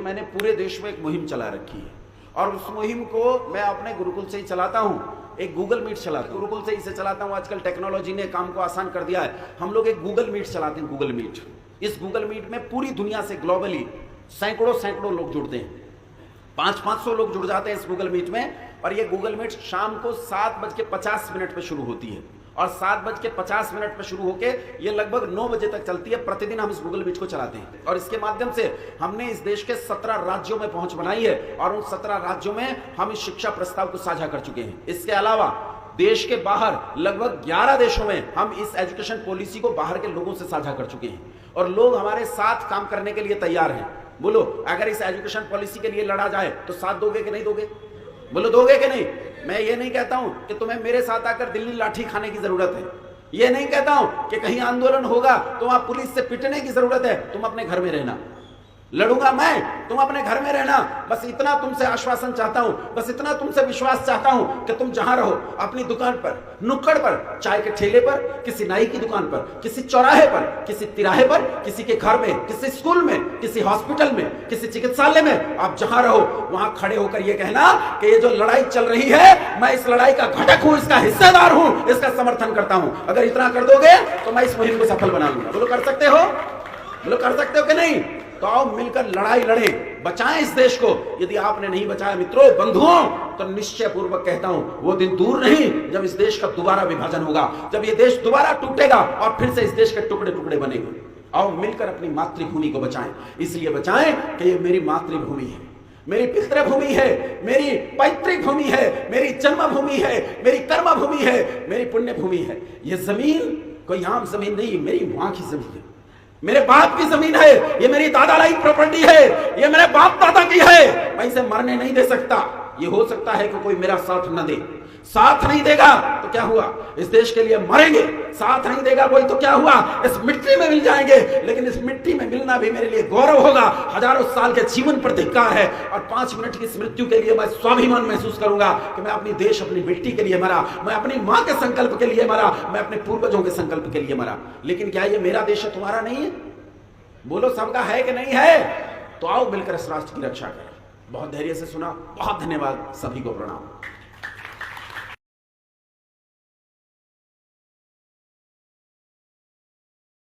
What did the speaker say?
मैंने पूरे देश में एक मुहिम चला रखी है और उस मुहिम को मैं अपने गुरुकुल से ही चलाता हूँ। एक गूगल मीट चलाता हूँ, गुरुकुल से इसे चलाता हूँ। आजकल टेक्नोलॉजी ने काम को आसान कर दिया है। हम लोग एक गूगल मीट चलाते हैं, गूगल मीट। इस गूगल मीट में पूरी दुनिया से ग्लोबली सैकड़ों सैकड़ों लोग जुड़ते हैं, 500 लोग जुड़ जाते हैं इस गूगल मीट में। और ये गूगल मीट शाम को 7:50 पे शुरू होती है और 7:50 पे शुरू होके ये लगभग 9 बजे तक चलती है। प्रतिदिन हम इस गूगल मीट को चलाते हैं और इसके माध्यम से हमने इस देश के 17 राज्यों में पहुंच बनाई है और उन 17 राज्यों में हम इस शिक्षा प्रस्ताव को साझा कर चुके हैं। इसके अलावा देश के बाहर लगभग 11 देशों में हम इस एजुकेशन पॉलिसी को बाहर के लोगों से साझा कर चुके हैं और लोग हमारे साथ काम करने के लिए तैयार हैं। बोलो, अगर इस एजुकेशन पॉलिसी के लिए लड़ा जाए तो साथ दोगे कि नहीं दोगे? बोलो, दोगे कि नहीं? मैं ये नहीं कहता हूं कि तुम्हें मेरे साथ आकर दिल्ली लाठी खाने की जरूरत है। ये नहीं कहता हूं कि कहीं आंदोलन होगा तो वहां पुलिस से पिटने की जरूरत है। तुम अपने घर में रहना, लड़ूंगा मैं, तुम अपने घर में रहना। बस इतना तुमसे आश्वासन चाहता हूं, बस इतना तुमसे विश्वास चाहता हूं कि तुम जहां रहो, अपनी दुकान पर, नुक्कड़ पर, चाय के ठेले पर, किसी नाई की दुकान पर, किसी चौराहे पर, किसी तिराहे पर, किसी के घर में, किसी स्कूल में, किसी हॉस्पिटल में, किसी चिकित्सालय में, आप जहां रहो वहां खड़े होकर यह कहना कि ये जो लड़ाई चल रही है, मैं इस लड़ाई का घटक हूं, इसका हिस्सेदार हूं, इसका समर्थन करता हूं। अगर इतना कर दोगे तो मैं इस मुहिम को सफल बना लूंगा। बोलो, कर सकते हो? बोलो, कर सकते हो कि नहीं? तो आओ मिलकर लड़ाई लड़ें, बचाएं इस देश को। यदि आपने नहीं बचाया मित्रों, बंधुओं, तो निश्चय पूर्वक कहता हूं वो दिन दूर नहीं जब इस देश का दोबारा विभाजन होगा, जब ये देश दोबारा टूटेगा और फिर से इस देश के टुकड़े टुकड़े बनेंगे। आओ मिलकर अपनी मातृभूमि को बचाएं। इसलिए बचाएं कि ये मेरी मातृभूमि है, मेरी पितृभूमि है, मेरी पैतृक भूमि है, मेरी जन्मभूमि है, मेरी कर्मभूमि है, मेरी पुण्य भूमि है। ये जमीन कोई आम जमीन नहीं, मेरी मां की जमीन है, मेरे बाप की जमीन है, ये मेरी दादा लाई प्रॉपर्टी है, ये मेरे बाप दादा की है। मैं इसे मरने नहीं दे सकता। ये हो सकता है कि कोई मेरा साथ न दे, साथ नहीं देगा तो क्या हुआ, इस देश के लिए मरेंगे। साथ नहीं देगा कोई तो क्या हुआ, इस मिट्टी में मिल जाएंगे, लेकिन इस मिट्टी में मिलना भी मेरे लिए गौरव होगा। हजारों साल के जीवन पर धिक्कार है और 5 मिनट की इस मृत्यु के लिए मैं स्वाभिमान महसूस करूंगा कि मैं अपनी देश, अपनी मिट्टी के लिए मरा, मैं अपनी मां के संकल्प के लिए मरा, मैं अपने पूर्वजों के संकल्प के लिए मरा। लेकिन क्या ये मेरा देश है, तुम्हारा नहीं है? बोलो, सबका है कि नहीं है? तो आओ मिलकर इस राष्ट्र की रक्षा करें। बहुत धैर्य से सुना, बहुत धन्यवाद, सभी को प्रणाम।